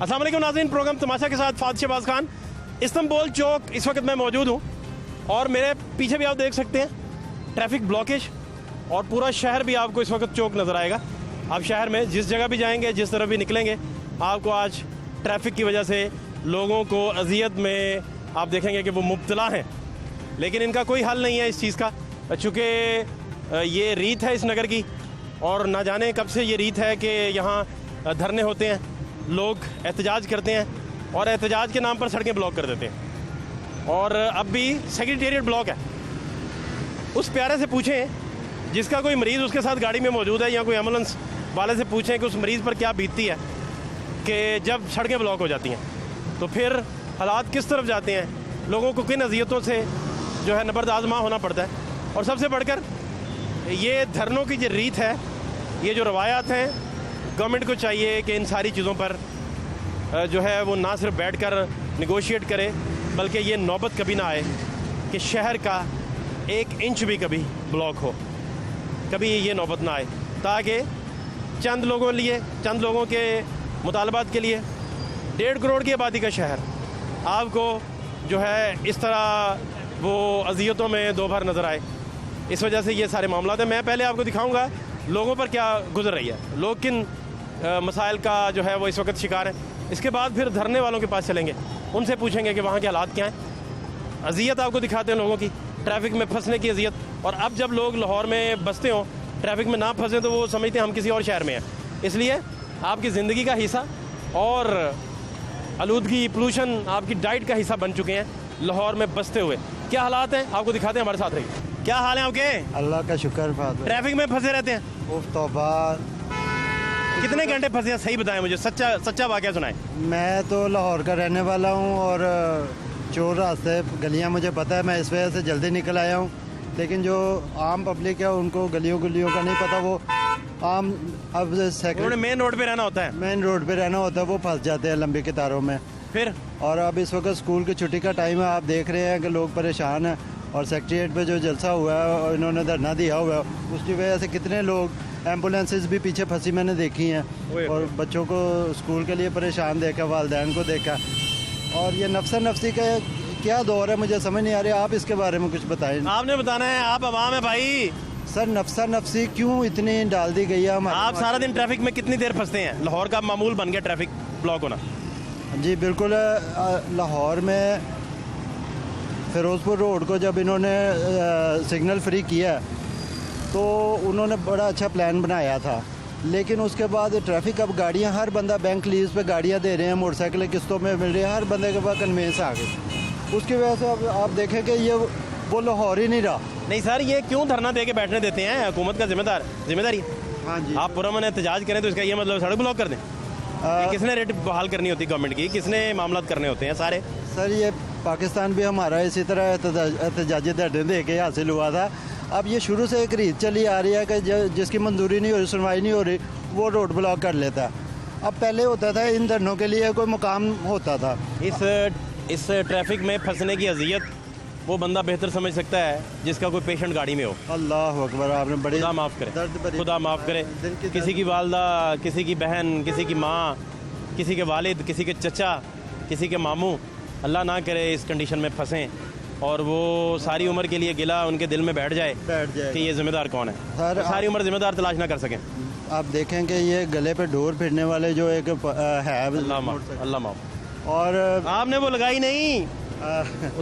अस्सलाम वालेकुम नाज़रीन, प्रोग्राम तमाशा के साथ फाद शहबाज खान। इस्तांबुल चौक इस वक्त मैं मौजूद हूँ और मेरे पीछे भी आप देख सकते हैं ट्रैफिक ब्लॉकेज और पूरा शहर भी आपको इस वक्त चौक नज़र आएगा। आप शहर में जिस जगह भी जाएंगे, जिस तरफ भी निकलेंगे, आपको आज ट्रैफिक की वजह से लोगों को अजियत में आप देखेंगे कि वो मुब्तला हैं, लेकिन इनका कोई हल नहीं है इस चीज़ का, चूँकि ये रीत है इस नगर की और ना जाने कब से ये रीत है कि यहाँ धरने होते हैं, लोग एहतजाज करते हैं और एहतजाज के नाम पर सड़कें ब्लॉक कर देते हैं। और अब भी सेक्रेटेरिएट ब्लॉक है। उस प्यारे से पूछें जिसका कोई मरीज़ उसके साथ गाड़ी में मौजूद है या कोई एम्बुलेंस वाले से पूछें कि उस मरीज़ पर क्या बीतती है कि जब सड़कें ब्लॉक हो जाती हैं, तो फिर हालात किस तरफ जाते हैं, लोगों को किन अजियतों से जो है नबर्द आज़मा होना पड़ता है। और सबसे बढ़कर ये धरनों की जो रीत है, ये जो रवायात हैं, गवर्नमेंट को चाहिए कि इन सारी चीज़ों पर जो है वो ना सिर्फ बैठ कर निगोशिएट करे, बल्कि ये नौबत कभी ना आए कि शहर का 1 इंच भी कभी ब्लॉक हो, कभी ये नौबत ना आए, ताकि चंद लोगों लिए, चंद लोगों के मुतालबात के लिए 1.5 करोड़ की आबादी का शहर आपको जो है इस तरह वो अजियतों में दो भर नज़र आए। इस वजह से ये सारे मामला हैं। मैं पहले आपको दिखाऊंगा लोगों पर क्या गुजर रही है, लोग किन मसाइल का जो है वो इस वक्त शिकार हैं। इसके बाद फिर धरने वालों के पास चलेंगे, उनसे पूछेंगे कि वहाँ के हालात क्या हैं। अजियत आपको दिखाते हैं लोगों की, ट्रैफिक में फंसने की अजियत। और अब जब लोग लाहौर में बसते हों, ट्रैफिक में ना फंसे, तो वो समझते हैं हम किसी और शहर में हैं। इसलिए आपकी ज़िंदगी का हिस्सा और आलूदगी, पोल्यूशन आपकी डाइट का हिस्सा बन चुके हैं लाहौर में बसते हुए। क्या हालात हैं आपको दिखाते हैं, हमारे साथ रहिए। क्या हाल है आपके? अल्लाह का शुक्र फादर। ट्रैफिक में फंसे रहते हैं? उफ तौबा। कितने घंटे फंसे हैं, सही बताएं मुझे, सच्चा वाकया सुनाएं। मैं तो लाहौर का रहने वाला हूँ और चोर रास्ते गलियाँ मुझे पता है, मैं इस वजह से जल्दी निकल आया हूँ। लेकिन जो आम पब्लिक है उनको गलियों का नहीं पता। वो आम अब मेन रोड पे रहना होता है, मेन रोड पे रहना होता है, वो फंस जाते हैं लंबी कतारों में फिर। और अब इस वक्त स्कूल की छुट्टी का टाइम है, आप देख रहे हैं कि लोग परेशान हैं। और सेक्रेटेरिएट पे जो जलसा हुआ है और इन्होंने धरना दिया हुआ है, उसकी वजह से कितने लोग, एम्बुलेंसेस भी पीछे फंसी मैंने देखी हैं। और बच्चों को स्कूल के लिए परेशान देखा, वालिदैन को देखा। और ये नफ्सा नफ्सी का क्या दौर है, मुझे समझ नहीं आ रहा। आप इसके बारे में कुछ बताएं। आपने बताना है, आप अवाम है भाई। सर नफ्सा नफ्सी क्यों इतनी डाल दी गई है? आप सारा दिन ट्रैफिक में कितनी देर फंसते हैं? लाहौर का मामूल बन गया ट्रैफिक ब्लॉक होना। जी बिल्कुल। लाहौर में फ़िरोज़पुर रोड को जब इन्होंने सिग्नल फ्री किया तो उन्होंने बड़ा अच्छा प्लान बनाया था, लेकिन उसके बाद ट्रैफिक, अब गाड़ियां, हर बंदा बैंक लीज पे गाड़ियां दे रहे हैं, मोटरसाइकिलें किस्तों में मिल रही है, हर बंदे के पास कन्वेंस आ गई। उसकी वजह से अब आप देखें कि ये वो लाहौर ही नहीं रहा। नहीं सर, ये क्यों धरना दे के बैठने देते हैं? हुकूमत का जिम्मेदारी। हाँ जी। आप पुरअमन एहतजाज करें तो इसका ये मतलब सड़क ब्लॉक कर दें? किसने रेट बहाल करनी होती है गवर्नमेंट की? किसने मामला करने होते हैं सारे? सर ये पाकिस्तान भी हमारा इसी तरह एहतजाजी धरने दे के हासिल हुआ था। अब ये शुरू से एक रीत चली आ रही है कि जिसकी मंजूरी नहीं हो रही, सुनवाई नहीं हो रही, वो रोड ब्लॉक कर लेता है। अब पहले होता था इन धरनों के लिए कोई मुकाम होता था। इस ट्रैफिक में फंसने की अजियत वो बंदा बेहतर समझ सकता है जिसका कोई पेशेंट गाड़ी में हो। अल्लाह अकबर। आपने बड़ी खुदा माफ़ करे, दर्द, खुदा माफ़ करे। किसी की वालदा, किसी की बहन, किसी की माँ, किसी के वालिद, किसी के चचा, किसी के मामू, अल्लाह ना करे इस कंडीशन में फंसें और वो सारी उम्र के लिए गिला उनके दिल में बैठ जाए कि ये ज़िम्मेदार कौन है। सर सारी उम्र ज़िम्मेदार तलाश ना कर सकें। आप देखें कि ये गले पे डोर फिरने वाले जो एक है, अल्लाह माफ़। और आपने वो लगाई नहीं,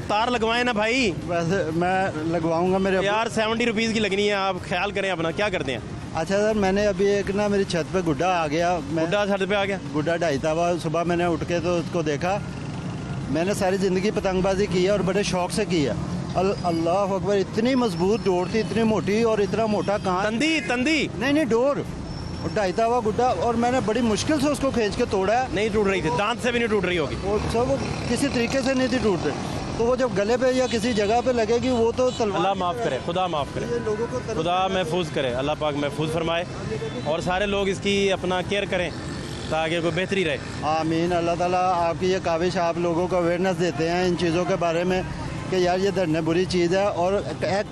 तार लगवाएं ना भाई। वैसे मैं लगवाऊंगा मेरे यार 70 रुपीज़ की लगनी है, आप ख्याल करें अपना। क्या करते हैं? अच्छा सर, मैंने अभी एक ना मेरी छत पे गुड्डा आ गया। गुड्डा छत पे आ गया? गुड्डा ढाईता हुआ। सुबह मैंने उठ के तो उसको देखा। मैंने सारी ज़िंदगी पतंगबाजी की है और बड़े शौक से की है। अल्लाह अकबर, इतनी मजबूत डोर थी, इतनी मोटी, और इतना मोटा कान। तंदी नहीं डोर, और ढाईता हुआ गुड्डा, और मैंने बड़ी मुश्किल से उसको खींच के तोड़ा है। नहीं टूट रही थी, दांत से भी नहीं टूट रही होगी वो सब, वो किसी तरीके से नहीं थी टूट रही। तो वो जब गले पे या किसी जगह पे लगेगी वो तो तलवार। अल्लाह माफ़ करे, खुदा माफ़ करे, लोगों को खुदा महफूज करे, अल्लाह पाक महफूज फरमाए और सारे लोग इसकी अपना केयर करें ताकि कोई बेहतरी रहे। आमीन। अल्लाह ताला आपकी ये काविश, आप लोगों को अवेयरनेस देते हैं इन चीज़ों के बारे में कि यार ये धरने बुरी चीज़ है और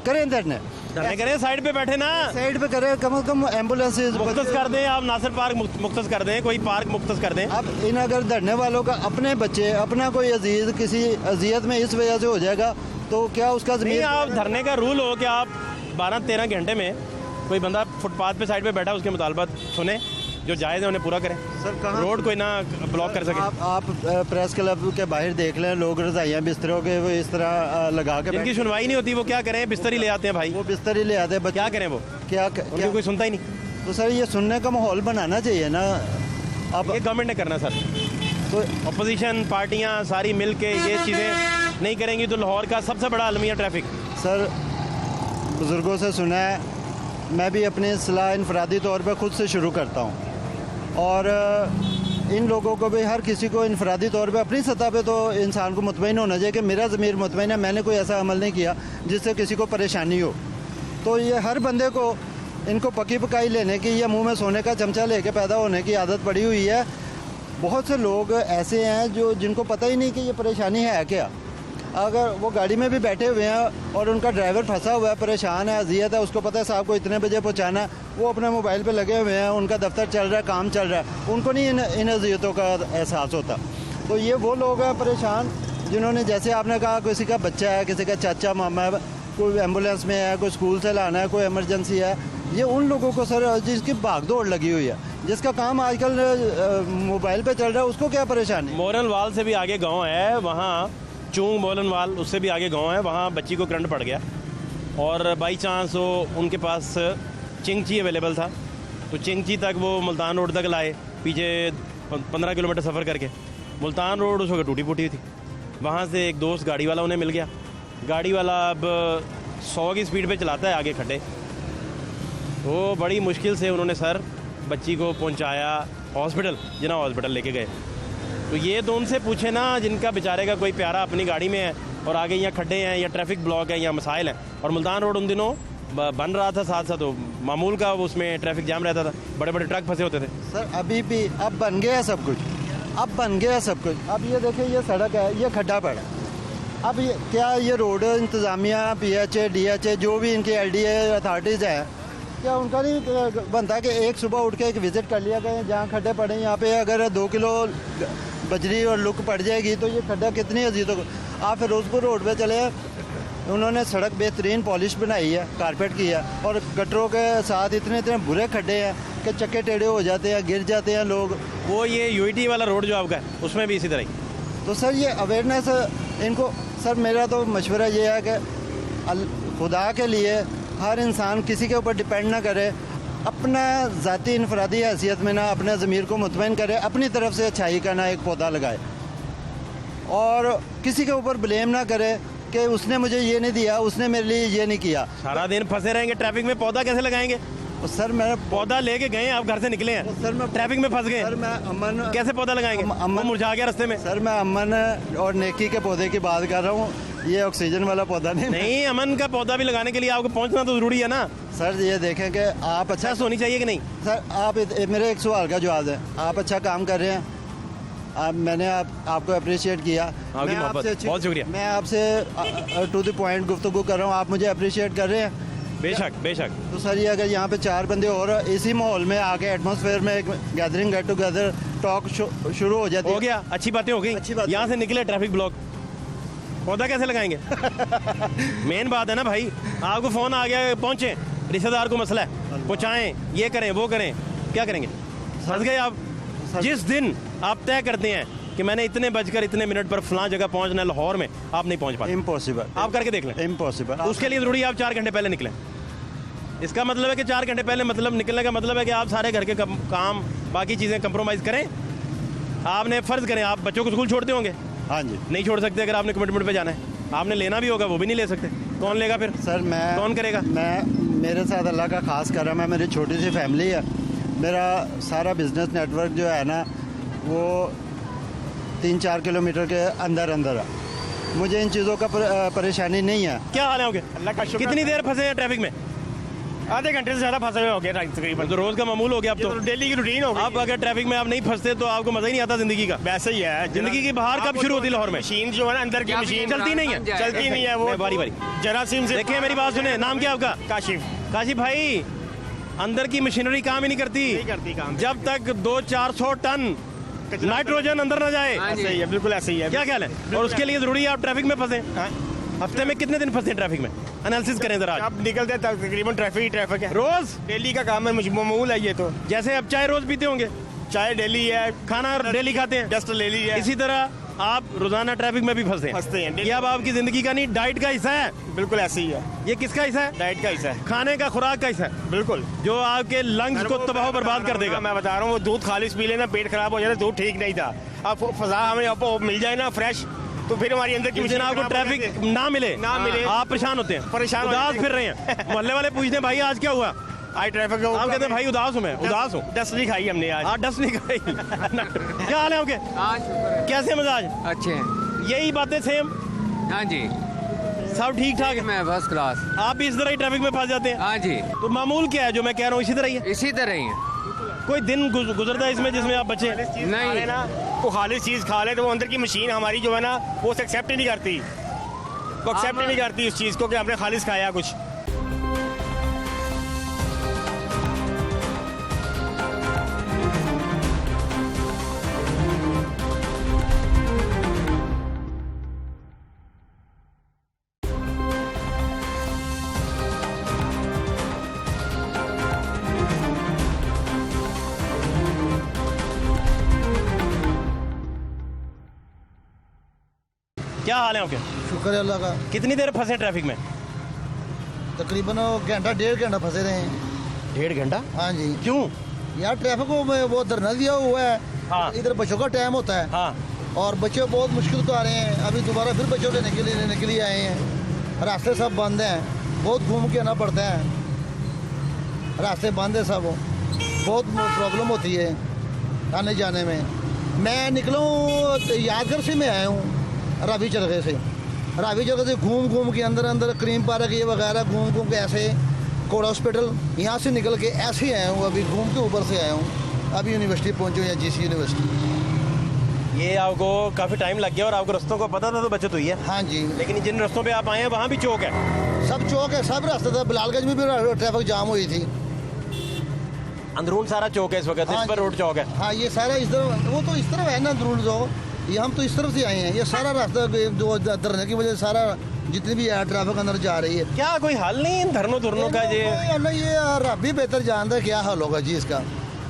करें धरने। धरने करें, साइड पे बैठे ना, साइड पे करें, कम से कम एम्बुलेंस मुख्तस कर दें आप, नासिर पार्क मुख्तस कर दें, कोई पार्क मुख्तस कर दें। अब इन अगर धरने वालों का अपने बच्चे, अपना कोई अजीज किसी अजियत में इस वजह से हो जाएगा तो क्या उसका नहीं, ज़मीर आप धरने का रूल हो कि आप 12-13 घंटे में कोई बंदा फुटपाथ पे साइड पे बैठा उसके मुतालबात सुने, जो जायज़ है उन्हें पूरा करें। सर कहाँ रोड कोई ना ब्लॉक कर सके। आप प्रेस क्लब के बाहर देख लें, लोग रजाइयाँ बिस्तरों के वो इस तरह लगा के जिनकी सुनवाई नहीं होती वो क्या करें, बिस्तर ही ले आते हैं भाई, वो बिस्तर ही ले आते हैं। क्या करें वो, उनको कोई सुनता ही नहीं। तो सर ये सुनने का माहौल बनाना चाहिए ना। अब ये गवर्नमेंट ने करना सर, तो अपोजिशन पार्टियां सारी मिल के ये चीज़ें नहीं करेंगी तो लाहौर का सबसे बड़ा अलमिया ट्रैफिक। सर बुज़ुर्गों से सुना है, मैं भी अपनी सलाह इनफरादी तौर पर ख़ुद से शुरू करता हूँ, और इन लोगों को भी, हर किसी को इनफरादी तौर पे अपनी सतह पे तो इंसान को मुतमईन होना चाहिए कि मेरा ज़मीर मुतमईन है, मैंने कोई ऐसा अमल नहीं किया जिससे किसी को परेशानी हो। तो ये हर बंदे को इनको पकी पकाई लेने की या मुंह में सोने का चमचा लेके पैदा होने की आदत पड़ी हुई है। बहुत से लोग ऐसे हैं जो जिनको पता ही नहीं कि ये परेशानी है क्या। अगर वो गाड़ी में भी बैठे हुए हैं और उनका ड्राइवर फंसा हुआ है, परेशान है, अजियत है, उसको पता है साहब को इतने बजे पहुंचाना है, वो अपने मोबाइल पे लगे हुए हैं, उनका दफ्तर चल रहा है, काम चल रहा है, उनको नहीं इन अजियतों का एहसास होता। तो ये वो लोग हैं परेशान जिन्होंने, जैसे आपने कहा, किसी का बच्चा है, किसी का चाचा मामा है, कोई एम्बुलेंस में है, कोई स्कूल से लाना है, कोई इमरजेंसी है, ये उन लोगों को सर जिसकी भागदौड़ लगी हुई है, जिसका काम आजकल मोबाइल पे चल रहा है, उसको क्या परेशानी। मोरन वाल से भी आगे गांव है, वहाँ चूंग मोरन वाल, उससे भी आगे गांव है, वहाँ बच्ची को करंट पड़ गया और बाई चांस वो उनके पास चिंगची अवेलेबल था, तो चिंगची तक वो मुल्तान रोड तक लाए, पीछे 15 किलोमीटर सफ़र करके। मुल्तान रोड उस वक्त टूटी फूटी थी, वहाँ से एक दोस्त गाड़ी वाला उन्हें मिल गया। गाड़ी वाला अब 100 की स्पीड पे चलाता है आगे खड्डे, तो बड़ी मुश्किल से उन्होंने सर बच्ची को पहुंचाया हॉस्पिटल, जिना हॉस्पिटल लेके गए। तो ये तो उनसे पूछे ना जिनका बेचारे का कोई प्यारा अपनी गाड़ी में है और आगे यहाँ खड्डे हैं या ट्रैफिक ब्लॉक है या मसाइल हैं। और मुल्तान रोड उन दिनों बन रहा था, साथ साथ तो मामूल का उसमें ट्रैफिक जाम रहता था, बड़े बड़े ट्रक फंसे होते थे। सर अभी भी अब बन गया सब कुछ, अब बन गया सब कुछ। अब ये देखिए, ये सड़क है, ये खड्डा पड़ा। अब ये क्या, ये रोड इंतज़ामिया, PHA, DHA, जो भी इनकी LDA अथॉरिटीज़ हैं, क्या उनका नहीं बनता कि एक सुबह उठ के एक विज़िट कर लिया गया, जहाँ खड्डे पड़े यहाँ पे अगर 2 किलो बजरी और लुक पड़ जाएगी तो ये खड्डा कितनी अजीज़ों को। आप फिरोजपुर रोड पे चले, उन्होंने सड़क बेहतरीन पॉलिश बनाई है, कारपेट की है, और गटरों के साथ इतने बुरे खड्डे हैं कि चक्के टेढ़े हो जाते हैं, गिर जाते हैं लोग। वो ये UIT वाला रोड जो आपका है उसमें भी इसी तरह ही। तो सर ये अवेयरनेस इनको, सर मेरा तो मशवरा ये है कि खुदा के लिए हर इंसान किसी के ऊपर डिपेंड ना करे, अपना ज़ाती इनफरादी हैसियत में ना अपने ज़मीर को मुतमईन करे, अपनी तरफ से अच्छाई का ना एक पौधा लगाए और किसी के ऊपर ब्लेम ना करे कि उसने मुझे ये नहीं दिया, उसने मेरे लिए ये नहीं किया। सारा दिन फंसे रहेंगे ट्रैफिक में, पौधा कैसे लगाएंगे? सर मैं पौधा लेके गए, आप घर से निकले हैं, सर मैं ट्रैफिक में फंस गए, सर मैं अमन, कैसे पौधा लगाएंगे? अमन मुरझा गया रास्ते में। सर मैं अमन और नेकी के पौधे की बात कर रहा हूँ, ये ऑक्सीजन वाला पौधा नहीं। अमन का पौधा भी लगाने के लिए आपको पहुंचना तो जरूरी है ना। सर ये देखें कि आप अच्छा होनी चाहिए कि नहीं। सर आप मेरे एक सवाल का जवाब है, आप अच्छा काम कर रहे हैं, मैंने आपको अप्रिशिएट किया, मैं आपसे बहुत शुक्रिया, मैं आपसे टू द पॉइंट गुफ्तगू कर रहा हूँ, आप मुझे अप्रिशिएट कर रहे हैं। बेशक बेशक। तो सर ये अगर यहाँ पे 4 बंदे और इसी माहौल में आके एटमॉस्फेयर में एक गैदरिंग, गेट टुगेदर, टॉक शुरू हो जाती है, हो गया, अच्छी बातें हो गई। यहाँ से निकले ट्रैफिक ब्लॉक, पौधा कैसे लगाएंगे? मेन बात है ना भाई, आपको फ़ोन आ गया, पहुँचे, रिश्तेदार को मसला है, पहुँचाएँ, ये करें वो करें, क्या करेंगे? फंस गए आप। जिस दिन आप तय करते हैं कि मैंने इतने बजकर इतने मिनट पर फलां जगह पहुंचना है लाहौर में, आप नहीं पहुंच पाते। इम्पॉसिबल। आप करके देख लें, इम्पॉसिबल। उसके लिए ज़रूरी है आप 4 घंटे पहले निकलें। इसका मतलब है कि 4 घंटे पहले, मतलब निकलने का मतलब है कि आप सारे घर के काम, बाकी चीज़ें कंप्रोमाइज़ करें। आपने फ़र्ज़ करें, आप बच्चों को स्कूल छोड़ते होंगे? हाँ जी। नहीं छोड़ सकते, अगर आपने कमिटमेंट पे जाना है, आपने लेना भी होगा, वो भी नहीं ले सकते, कौन लेगा फिर? सर मैं, कौन करेगा? मेरे साथ अल्लाह का खास करम है, मेरी छोटी सी फैमिली है, मेरा सारा बिजनेस नेटवर्क जो है ना वो 3-4 किलोमीटर के अंदर है, मुझे इन चीज़ों का परेशानी नहीं है। क्या हाल है आपके? अल्लाह का शुक्र। कितनी देर फंसे हैं ट्रैफिक में? आधे घंटे से ज्यादा फंसे हुए हो गए तकरीबन। तो रोज का मामूल हो गया अब ये तो। तो डेली की रूटीन हो गई। अब अगर ट्रैफिक में आप नहीं फंसते तो आपको मजा ही नहीं आता जिंदगी का। वैसे ही है, जिंदगी की बाहर कब शुरू होती है लाहौर में? मशीन जो है ना, अंदर की मशीन चलती नहीं है, चलती नहीं है वो बारी बारी। जरासीम से। देखिए मेरी बात सुने, नाम क्या आपका? काशिफ। काशिफ भाई, अंदर की मशीनरी काम ही नहीं करती नहीं करती काम। जब तक 200-400 टन नाइट्रोजन अंदर न जाए। ऐसे ही है, बिल्कुल ऐसे ही है। क्या ख्याल है? और उसके लिए जरूरी है आप ट्रैफिक में फंसे। हफ्ते में कितने दिन फंसे ट्रैफिक में? एनालिसिस करें जरा। अब निकलते हैं तकरीबन ट्रैफिक ही ट्रैफिक है। रोज डेली का काम है, मामूल है ये तो। जैसे अब चाय रोज पीते होंगे, चाय डेली है, खाना डेली खाते हैं, डस्ट ले ली है। इसी तरह आप रोजाना ट्रैफिक में भी फंसते हैं। ये अब आपकी जिंदगी का नहीं, डाइट का हिस्सा है। बिल्कुल ऐसे ही है। ये किसका हिस्सा है? डाइट का हिस्सा है, खाने का, खुराक का हिस्सा है, बिल्कुल। जो आपके लंग्स को तबाह बर्बाद कर देगा। मैं बता रहा हूँ, वो दूध खालिश पी लेना, पेट खराब हो जाता, दूध ठीक नहीं था। अब फजा हमें अब मिल जाए ना फ्रेश, तो फिर हमारी अंदर की जिस दिन मशीन आपको खराब हो ट्रैफिक जाती है। ना मिले, आप परेशान होते हैं, परेशान हो उदास जाते हैं। फिर रहे हैं। मोहल्ले वाले पूछते हैं भाई आज क्या हुआ? आज ट्रैफिक आप कहते हैं भाई उदास हूँ, मैं उदास हूँ। डस्ट नहीं खाई हमने आज। डस्ट नहीं खाई। क्या हाल है आपके? हाँ शुक्र है, कैसे मिजाज? अच्छे हैं। यही बातें सेम, हाँ जी, सब ठीक ठाक है? मैं फर्स्ट क्लास। आप भी इस तरह ही ट्रैफिक में फंस जाते हैं? हाँ जी, तो मामूल क्या है जो मैं कह रहा हूँ, इसी तरह ही है? इसी तरह ही है। कोई दिन गुजरता है इसमें जिसमें आप बचे? नहीं ना, वो खालिश चीज खा ले तो वो अंदर की मशीन हमारी जो है ना, वो एक्सेप्ट ही नहीं करती। वो एक्सेप्ट ही नहीं करती उस चीज को कि हमने खालिश खाया कुछ। क्या हाल है आपके? शुक्र है अल्लाह का। कितनी देर फंसे ट्रैफिक में? तकरीबन घंटा 1.5 घंटा फंसे रहे हैं। 1.5 घंटा? हाँ जी, क्यों? यार ट्रैफिक को वो धरना दिया हुआ है। हाँ। इधर बच्चों का टाइम होता है हाँ, और बच्चे बहुत मुश्किल को आ रहे हैं। अभी दोबारा फिर बच्चों लेने के लिए आए हैं। रास्ते सब बंद हैं, बहुत घूम के आना पड़ता है। रास्ते बंद है सब, बहुत प्रॉब्लम होती है आने जाने में। मैं निकला हूँ यादगार से, मैं आया हूँ रावी चरखे से। रावी चरखे से घूम के अंदर क्रीम पार्क ये वगैरह घूम के ऐसे कोड़ा हॉस्पिटल यहाँ से निकल के ऐसे ही आया हूँ। अभी घूम के ऊपर से आया हूँ, अभी यूनिवर्सिटी पहुँचे या GC यूनिवर्सिटी। ये आपको काफी टाइम लग गया और आपको रास्तों को पता था तो बचत हुई है। हाँ जी, लेकिन जिन रास्तों पे आप आए हैं वहाँ भी चौक है। सब चौक है, सब रास्ते था। बिलालगंज में भी ट्रैफिक जाम हुई थी। अंदरून सारा चौक है इस वक्त, हाँ इस पर जी। रोड चौक है। हाँ, ये सारा इस तरफ, वो तो इस तरफ है ना अंदरून जो, ये हम तो इस तरफ से आए हैं। ये सारा रास्ता जो धरने की वजह से सारा जितनी भी ट्रैफिक अंदर जा रही है। क्या कोई हल नहीं इन धरनों धुरनों का? ये रब ही बेहतर जानता है क्या हल होगा जी इसका।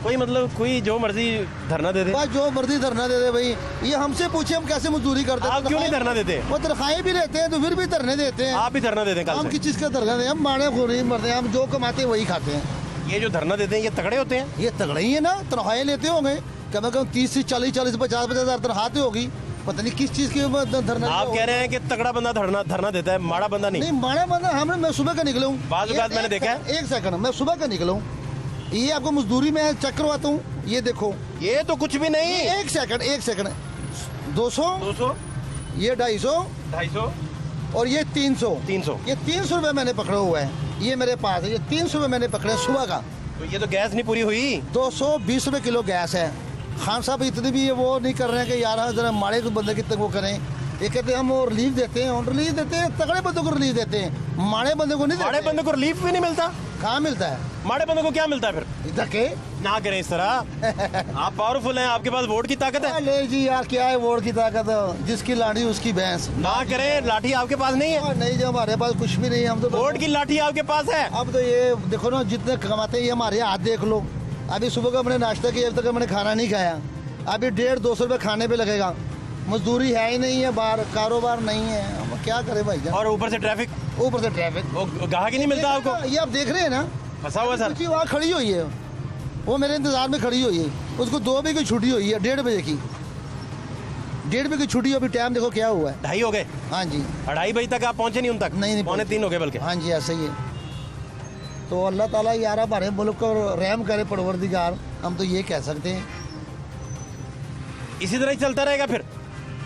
कोई मतलब कोई जो मर्जी धरना दे दे? बस जो मर्जी धरना दे दे भाई। ये हमसे पूछे हम कैसे मजदूरी करते हैं। आप क्यों नहीं धरना देते? वो तनख्वाहें भी लेते हैं तो फिर भी धरने देते हैं। आप भी धरना देते हैं कल हम से? किस चीज़ का धरना दें? हम मारे खूरी मरते हैं, हम जो कमाते हैं वही खाते हैं। ये जो धरना देते हैं ये तगड़े होते हैं? ये तगड़े ही है ना, तनख्वाहें लेते होंगे कम से कम 30 से 40 50 हज़ार तनख्वाह होगी। पता नहीं किस चीज़ की धरना। आप कह रहे हैं कि तगड़ा बंदा धरना देता है, माड़ा बंदा नहीं? नहीं, माड़ा बंदा हमने, मैं सुबह का निकला हूँ। बात मैंने देखा है। एक सेकंड, मैं सुबह का निकला हूँ। ये आपको मजदूरी में चेक करवाता हूँ, ये देखो। ये तो कुछ भी नहीं। एक सेकंड 200, 200, ये 250 250 और ये 300। 300। ये 300 रुपये मैंने पकड़ा हुआ है, ये मेरे पास है। ये 300 रुपये मैंने पकड़े सुबह का। तो ये तो गैस नहीं पूरी हुई। 220 रुपये किलो गैस है। खान साहब इतनी भी वो नहीं कर रहे हैं कि यार जरा माड़े बंदे कितने वो करें। ये कहते हैं हम वो रिलीफ देते हैं, रिलीफ देते हैं, तगड़े बंदों को रिलीफ देते हैं, माड़े बंदे को नहीं देते। माड़े बंदे को रिलीफ भी नहीं मिलता? कहाँ मिलता है? माड़े बंदे को क्या मिलता है फिर? इधर के ना करें इस तरह। आप पावरफुल हैं, आपके पास वोट की ताकत है। ले जी यार, क्या है वोट की ताकत? जिसकी लाठी उसकी भैंस। ना करें, लाठी आपके पास नहीं है। नहीं जी, हमारे पास कुछ भी नहीं है। हम तो वोट की लाठी आपके पास है। अब तो ये देखो ना, जितने कमाते हैं ये हमारे हाथ देख लो। अभी सुबह का हमने नाश्ता किया, अब तक हमने खाना नहीं खाया। अभी 150-200 रुपये खाने पे लगेगा। मजदूरी है ही नहीं है, बाहर कारोबार नहीं है, हम क्या करें भाई जान। और ऊपर से ट्रैफिक, ऊपर से ट्रैफिक, वो ग्राहक ही नहीं मिलता आपको। ये आप देख रहे हैं ना, फंसा हुआ सर। कुछ वहाँ खड़ी हुई है, वो मेरे इंतजार में खड़ी हुई है। उसको 2 बजे की छुट्टी हुई है, 1:30 बजे की। 1:30 बजे की छुट्टी। अभी टाइम देखो क्या हुआ है। 2:30 हो गए। हाँ जी, 2:30 बजे तक आप पहुंचे नहीं उन तक? नहीं 2:45 हो गए बल्कि। हाँ जी, ऐसे ही है। तो अल्लाह ताला यार हमारे मुल्क को रहम करे, परवरदिगार, हम तो ये कह सकते हैं। इसी तरह ही चलता रहेगा फिर?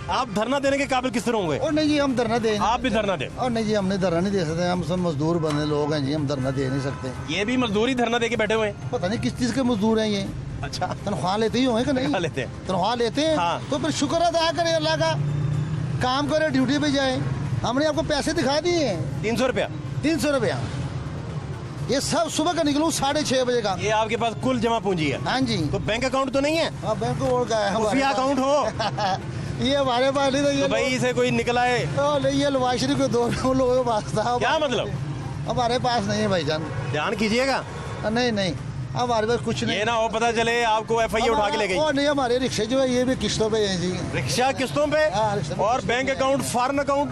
आप धरना देने के काबिल किस तरह होंगे? और नहीं जी, हम धरना दे आप भी धरना दें। और नहीं जी, हमने धरना नहीं दे सकते, हम सब मजदूर बंदे लोग हैं जी, हम धरना दे नहीं सकते। ये भी मजदूरी धरना दे के बैठे हुए हैं। पता नहीं किस चीज़ के मजदूर हैं ये, अच्छा, तनख्वाह लेते ही होंगे कि नहीं? तनख्वाह लेते हैं। तनख्वाह लेते हैं हाँ। तो फिर शुक्र अदा करें अल्लाह का, काम करे, ड्यूटी पे जाए। हमने आपको पैसे दिखा दिए हैं 300 रुपया। 300 रुपया, ये सब सुबह का निकलूँ 6:30 बजे का। ये आपके पास कुल जमा पूंजी है। हाँ जी, तो बैंक अकाउंट तो नहीं है? हाँ बैंक और का है हमारे खुफिया पास। अकाउंट हो ये हमारे पास नहीं था, ये तो भाई इसे कोई निकला है। नहीं, ये लवाशरी को दो लोगों के पास था। क्या मतलब? हमारे पास नहीं है भाईजान। ध्यान कीजिएगा, नहीं नहीं, हमारे पास कुछ नहीं। ये ना हो पता चले आपको FIA उठा के ले गई। और नहीं, हमारे रिक्शे जो है ये भी किस्तों पे हैं जी। रिक्शा किस्तों पे हाँ, रिक्शा पे और किस्तों बैंक पे। Account, foreign account,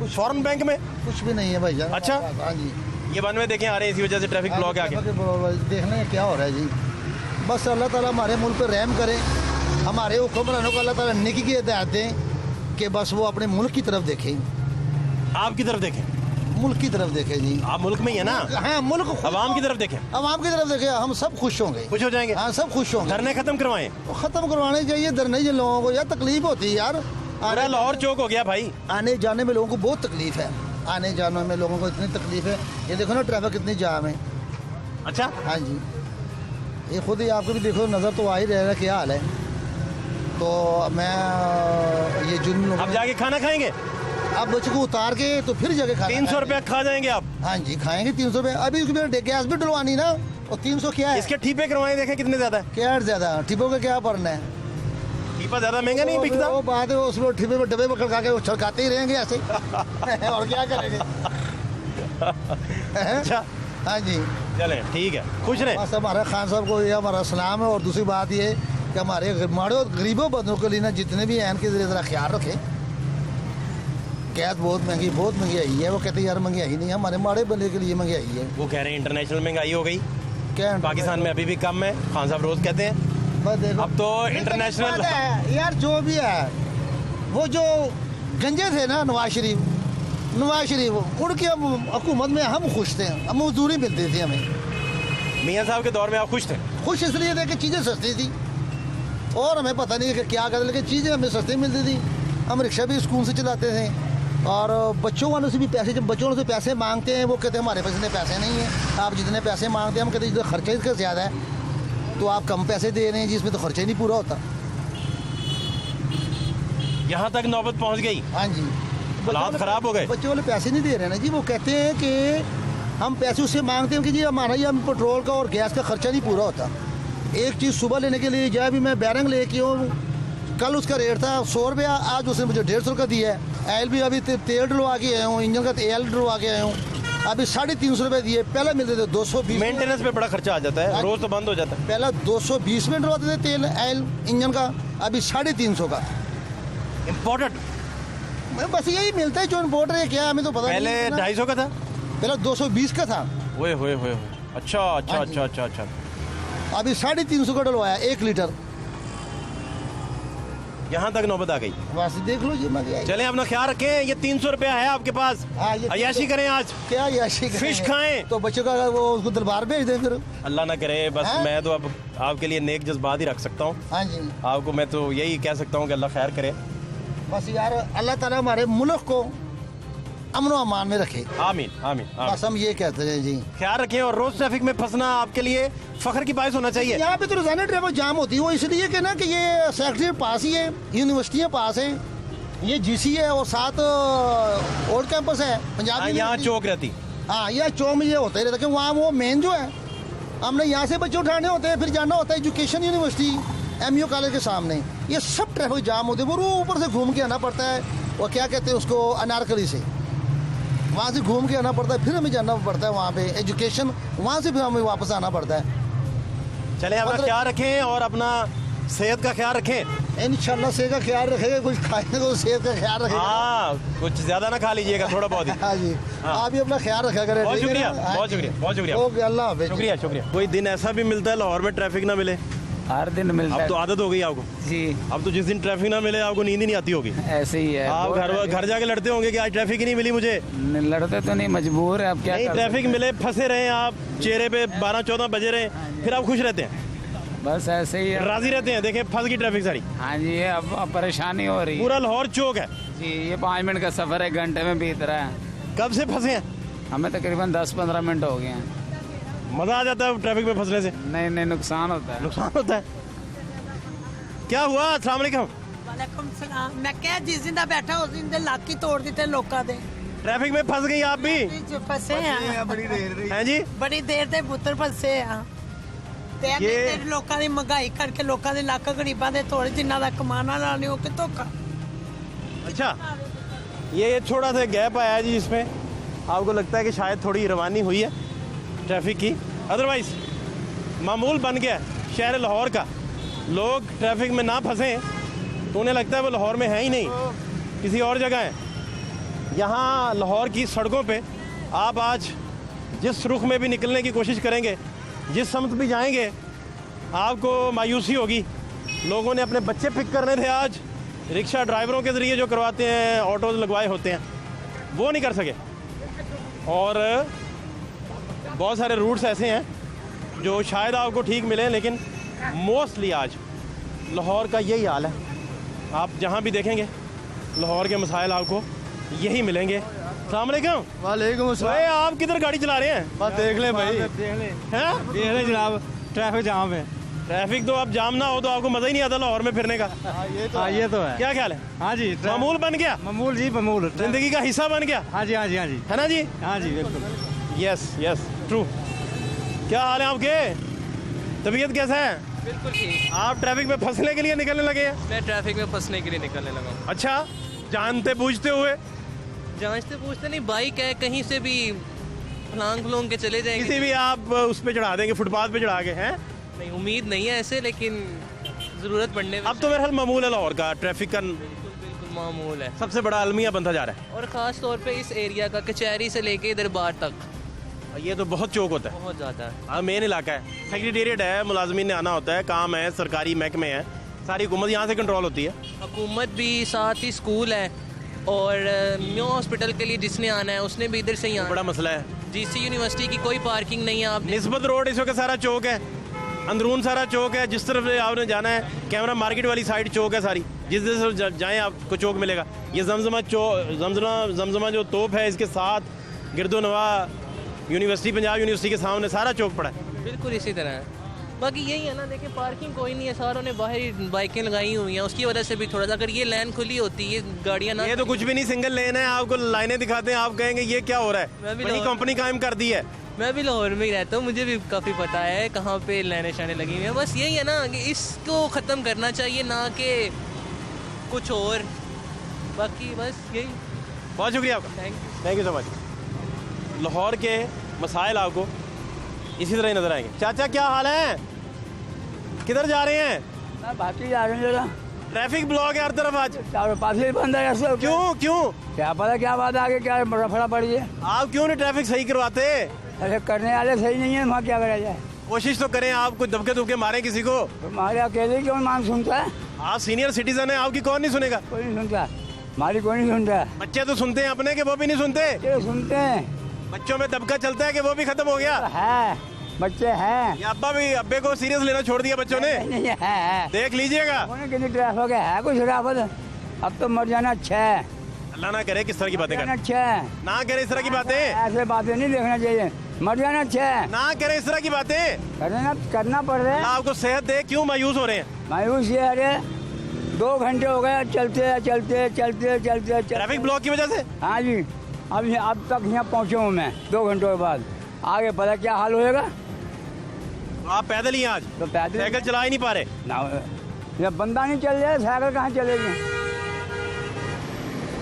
foreign bank में। कुछ भी नहीं है भाईजान। अच्छा। हाँ जी, ये वन में देखें आ रहे हैं, इसी वजह से ट्रैफिक ब्लॉक है आगे। देखने में क्या हो रहा है जी। बस अल्लाह ताला हमारे मुल्क पे रहम करे, हमारे हुक्मरानों को अल्लाह ताला नेकी की हिदायत दें कि बस वो अपने मुल्क की तरफ देखें। आपकी तरफ देखें, मुल्क की तरफ देखें जी। आप मुल्क में ही है ना, हाँ, मुल्क अवाम की तरफ देखें, अवाम की तरफ देखें, हम सब खुश होंगे। खुश हो जाएंगे। हाँ, सब खुश होंगे। धरने खत्म करवाएं। खत्म करवाने चाहिए धरने, जिन लोगों को यार तकलीफ होती है यार, पूरा लाहौर चौक हो गया भाई। आने जाने में लोगों को बहुत तकलीफ है, आने जाने में लोगों को इतनी तकलीफ है। ये देखो ना ट्रैफिक कितनी जाम है। अच्छा, हाँ जी, ये खुद ही आपको भी देखो, नज़र तो आ ही रहेगा क्या हाल है। तो मैं ये जिन लोगों अब जाके खाना खाएंगे, अब बच्चे को उतार के तो फिर जगह खाना 300 खाएंगे। रुपया खा जाएंगे आप। हाँ जी, खाएंगे 300 रुपये। अभी उसकी मेरे गैस भी डलवानी ना, और 300 क्या है? इसके ठीपे करवाएं, देखें कितने ज्यादा है। क्या ज़्यादा टिपो का क्या पड़ना है? ठीपा ज्यादा महंगा नहीं बिकता। वो बात है, उसमें ठिपे में डब्बे में खड़का के वो छड़काते ही रहेंगे ऐसे और क्या करेंगे? अच्छा, हाँ जी, चलें ठीक है, खुश रहें। बस हमारा खान साहब को ये हमारा सलाम है। और दूसरी बात ये कि हमारे माड़े और गरीबों बंदों के लिए ना जितने भी हैं इनके ज़रा ख्याल रखें। गैस बहुत महंगी है। वो कहते हैं यार महंगाई नहीं है, हमारे माड़े बंदे के लिए महंगाई है। वो कह रहे हैं इंटरनेशनल महंगाई हो गई, क्या पाकिस्तान में अभी भी कम है। खान साहब रोज कहते हैं। बस देखो, अब तो लेकिन इंटरनेशनल बात है, यार जो भी है, वो जो गंजे थे ना नवाज शरीफ उनकी हुकूमत में हम खुश थे, हम मजदूरी मिलती थी हमें। मियाँ साहब के दौर में आप खुश थे? खुश इसलिए थे कि चीज़ें सस्ती थी और हमें पता नहीं कि क्या करते, लेकिन चीज़ें हमें सस्ती मिलती थी। हम रिक्शा भी स्कूल से चलाते थे और बच्चों वालों से भी पैसे, जब बच्चों से पैसे मांगते हैं वो कहते हैं हमारे पास इतने पैसे नहीं हैं, आप जितने पैसे मांगते हैं हम कहते हैं जितना खर्चा इसका ज़्यादा है तो आप कम पैसे दे रहे हैं, जिसमें तो खर्चा ही नहीं पूरा होता। यहाँ तक नौबत पहुँच गई। हाँ जी, हालात खराब हो गए। बच्चे वाले पैसे नहीं दे रहे ना जी। वो कहते हैं कि हम पैसे उससे मांगते हैं कि जी हमारा ये पेट्रोल का और गैस का खर्चा नहीं पूरा होता। एक चीज़ सुबह लेने के लिए जाए, भी मैं बैरंग लेके हूँ, कल उसका रेट था 100 रुपया, आज उसने मुझे 150 का दिया है। एल भी अभी तेल डलवा के आया हूँ, इंजन का तेल डलवा के आया हूँ, अभी 350 रुपये दिए। पहले मिलते थे 220। मेंटेनेंस पे बड़ा खर्चा आ जाता है, रोज तो बंद हो जाता है। पहले 220 में डलवाते थे तेल एल इंजन का, अभी 350 का इम्पोर्टेड। बस यही मिलता है जो इम्पोर्टर है। क्या हमें तो पता पहले नहीं। 250 का था। पहले 220 का था, ओए होए होए। अच्छा अच्छा हाँ जी। अच्छा अच्छा अच्छा। अभी 350 का डलवाया 1 लीटर। यहाँ तक नौबत आ गई। बस देख लो जी महंगाई। चलें अपना ख्याल रखें। ये 300 रुपया है आपके पास, हाँ, ये अयाशी करें आज, क्या याशी फिश खाएं। तो बच्चों का वो उसको दरबार भेज दे फिर। अल्लाह ना करे। बस हाँ? मैं तो अब आपके लिए नेक जज्बात ही रख सकता हूँ। हाँ जी, आपको मैं तो यही कह सकता हूँ कि अल्लाह खैर करे। बस यार अल्लाह ताला हमारे मुल्क को अमन व अमान में रखे, आमीन आमीन आमीन। बस हम ये कहते हैं जी। ख्याल रखें। और रोज ट्रैफिक में फंसना आपके लिए फख्र की बाइस होना चाहिए। यहाँ पे तो रोजाना ट्रैफिक जाम होती है, वो इसलिए कि ना कि ये सेक्रेटरी पास ही है, यूनिवर्सिटियाँ पास है, ये GC है और साथ ओल्ड कैंपस है पंजाब यहाँ यूनिवर्सिटी। चौक रहती। हाँ, यह चौक में ये होता ही रहता है कि वहाँ वो मेन जो है, हमने यहाँ से बच्चे उठाने होते हैं, फिर जाना होता है एजुकेशन यूनिवर्सिटी MU कॉलेज के सामने। ये सब ट्रैफिक जाम होते हैं, वो ऊपर से घूम के आना पड़ता है, और क्या कहते हैं उसको, अनारकली से वहाँ से घूम के आना पड़ता है, फिर हमें जाना पड़ता है वहाँ पे एजुकेशन, वहाँ से फिर हमें वापस आना पड़ता है। चले अपना मतलब- ख्याल रखें और अपना सेहत का ख्याल रखें। इंशाल्लाह सेहत का ख्याल रखेगा, कुछ खाएंगे तो सेहत का ख्याल रखेगा। हाँ, कुछ ज्यादा ना खा लीजिएगा, थोड़ा बहुत ही। हाँ जी, हाँ। आप भी अपना ख्याल रखा करें। बहुत ठीक है शुक्रिया, ना? हाँ बहुत जी। शुक्रिया, बहुत शुक्रिया। ओके, अल्लाह हाफिज़। शुक्रिया शुक्रिया। कोई दिन ऐसा भी मिलता है लाहौर में ट्रैफिक ना मिले? हर दिन मिलता अब तो है आदत हो गई आपको। जी, अब तो जिस दिन ट्रैफिक ना मिले आपको नींद ही नहीं आती होगी। ऐसे ही है। आप बहुत घर जाके लड़ते होंगे कि आज ट्रैफिक ही नहीं मिली मुझे। लड़ते तो नहीं, मजबूर है, अब क्या नहीं, कर ट्रैफिक सकते हैं। मिले, फंसे रहे आप, चेहरे पे 12-14 बजे रहे, फिर आप खुश रहते हैं। बस ऐसे ही है। राजी रहते हैं? देखें फंस गई ट्रैफिक सारी। हाँ जी, ये अब परेशानी हो रही है पूरा लाहौर चौक है। जी। ये 5 मिनट का सफर 1 घंटे में बीत रहा है। कब से फंसे हैं? हमें तकरीबन 10-15 मिनट हो गए हैं। मजा आ जाता है ट्रैफिक में फंसने से? नहीं, नुकसान होता है। नुकसान होता है। क्या हुआ? अस्सलाम वालेकुम। वालेकुम सलाम। मैं क्या जिस दिन दा बैठा उस दिन दे लाक ही तोड़ दिते लोकां दे। ट्रैफिक में फंस गई आप भी? जो फसे हैं हैं जी? बड़ी देर दे पुੱਤਰ फसे ਆ ਤੇ ये- ਲੋਕਾਂ ਦੀ ਮਹਿੰਗਾਈ ਕਰਕੇ ਲੋਕਾਂ ਦੇ ਲੱਕ ਗਰੀਬਾਂ ਦੇ ਤੋੜੇ ਜਿਨ੍ਹਾਂ ਦਾ ਕਮਾਣਾ ਨਾ ਨਹੀਂ ਉਹ ਕਿਤੋਂ ਖਾ अच्छा, ये थोड़ा सा गैप आया है जी, जिसमें आपको लगता है कि शायद थोड़ी रवानी हुई है ट्रैफिक की। अदरवाइज मामूल बन गया है शहर लाहौर का। लोग ट्रैफिक में ना फंसे तो उन्हें लगता है वो लाहौर में है ही नहीं, किसी और जगह है। यहाँ लाहौर की सड़कों पे आप आज जिस रुख में भी निकलने की कोशिश करेंगे, जिस समत भी जाएंगे, आपको मायूसी होगी। लोगों ने अपने बच्चे पिक करने थे आज, रिक्शा ड्राइवरों के ज़रिए जो करवाते हैं, ऑटोज लगवाए होते हैं, वो नहीं कर सके। और बहुत सारे रूट्स ऐसे हैं जो शायद आपको ठीक मिले, लेकिन मोस्टली आज लाहौर का यही हाल है। आप जहाँ भी देखेंगे लाहौर के मसाइल आपको यही मिलेंगे। अस्सलाम वालेकुम। वालेकुम भाई आप किधर गाड़ी चला रहे हैं? बस देख लें भाई, हैं? देख लें जनाब, ट्रैफिक जाम है। ट्रैफिक तो अब जाम ना हो तो आपको मज़ा ही नहीं आता लाहौर में फिरने का। ये तो है। क्या ख्याल है? हाँ जी, मामूल बन गया, मामूल जी, मामूल। जिंदगी का हिस्सा बन गया, हाँ जी, हाँ जी, हाँ जी, है ना जी? हाँ जी, बिल्कुल। Yes yes true. क्या हाल है आपके? तबीयत कैसा है? बिल्कुल ठीक। आप ट्रैफिक में फंसने के लिए निकलने लगे हैं? मैं ट्रैफिक में फंसने के लिए निकलने लगा हूँ। अच्छा, जानते बूझते हुए? जांचते पूछते नहीं, बाइक है कहीं से भी फलांग फलोंग के चले जाएंगे। किसी भी आप उस पे चढ़ा देंगे, फुटपाथ पे चढ़ा के? हैं नहीं, उम्मीद नहीं है ऐसे, लेकिन ज़रूरत पड़ने पे अब तो मेरे ख्याल मामूल है लाहौर का ट्रैफिक का, बिल्कुल बिल्कुल मामूल है। सबसे बड़ा अलमिया बनता जा रहा है। और ख़ास तौर पे इस एरिया का कचहरी से लेके दरबार तक ये तो बहुत चौक होता है। बहुत ज़्यादा है। हाँ, मेन इलाका है, सेक्रेटेरिएट है, मुलाजमीन ने आना होता है, काम है, सरकारी महकमे हैं, सारी हुकूमत यहाँ से कंट्रोल होती है। हुकूमत भी, साथ ही स्कूल है, और न्यू हॉस्पिटल के लिए जिसने आना है उसने भी इधर से ही आना। बड़ा मसला है। जीसी यूनिवर्सिटी की कोई पार्किंग नहीं है। आप निस्बत रोड इस वक्त सारा चौक है, अंदरून सारा चौक है। जिस तरफ से आपने जाना है, कैमरा मार्केट वाली साइड चौक है सारी, जिस तरफ जाएं आपको चौक मिलेगा। ये जमजमा जो तोप है, इसके साथ गिरदो नवा यूनिवर्सिटी, पंजाब यूनिवर्सिटी के सामने सारा चौक पड़ा है। बिल्कुल इसी तरह है। बाकी यही है ना, देखिए पार्किंग कोई नहीं है, सारों ने बाहर ही बाइकें लगाई हुई हैं, उसकी वजह से भी थोड़ा सा, अगर ये लाइन खुली होती, ये गाड़ियाँ ना, ये तो कुछ भी नहीं, सिंगल लेन है, आपको लाइनें दिखाते हैं, आप कहेंगे ये क्या हो रहा मैं है, भी बड़ी लाहौर- कंपनी कायम कर दी है। मैं भी लाहौर में ही रहता हूँ, मुझे भी काफ़ी पता है कहाँ पे लाइनें शाने लगी हुई हैं। बस यही है ना कि इसको ख़त्म करना चाहिए, ना कि कुछ और। बाकी बस यही। बहुत शुक्रिया आपका, thank you so much. Lahore के मसाइल आपको इसी तरह ही नजर आएंगे। चाचा क्या हाल है? किधर जा रहे हैं? मैं बाकी जा रहे हैं जरा, ट्रैफिक ब्लॉक है हर तरफ आज। चारों पास ही बंद है ऐसे। क्यों क्यों? क्या पता क्या बात है, आगे क्या रफड़ा पड़ी है। आप क्यों नहीं ट्रैफिक सही करवाते? अरे करने वाले सही नहीं है, वहाँ क्या करा जाए। कोशिश तो करें, आप कुछ दबके दुबके मारें किसी को। हमारे अकेले क्यों मान सुनता है, आप सीनियर सिटीजन है, आपकी कौन नहीं सुनेगा? कोई नहीं सुनता, हमारी कोई नहीं सुनता। बच्चे तो सुनते हैं अपने, कि वो भी नहीं सुनते? ये सुनते हैं, बच्चों में दबका चलता है कि वो भी खत्म हो गया। है बच्चे हैं, या अब्बे को सीरियस लेना छोड़ दिया बच्चों ने? नहीं है। देख लीजिएगा, उन्हें कितनी ट्रैफिक है, कुछ शराफत। अब तो मर जाना अच्छा है, अल्लाह ना करे किस तरह की बातें जाना करें, अच्छा है। ना करे इस तरह की बातें, ऐसे बातें नहीं देखना चाहिए, मर जाना अच्छा है। ना करे इस तरह की बातें। करना पड़ रहा है। अल्लाह आपको सेहत दे, क्यों मायूस हो रहे हैं? मायूस ये, अरे 2 घंटे हो गए चलते। ट्रैफिक ब्लॉक की वजह से? हाँ जी, अब तक यहाँ पहुँचे हूँ मैं 2 घंटों के बाद। आगे पता क्या हाल होएगा। तो आप पैदल ही हैं आज? तो पैदल साइकिल चला ही नहीं पा रहे? ना, ये बंदा नहीं चल रहा है, साइकिल कहाँ चलेगी,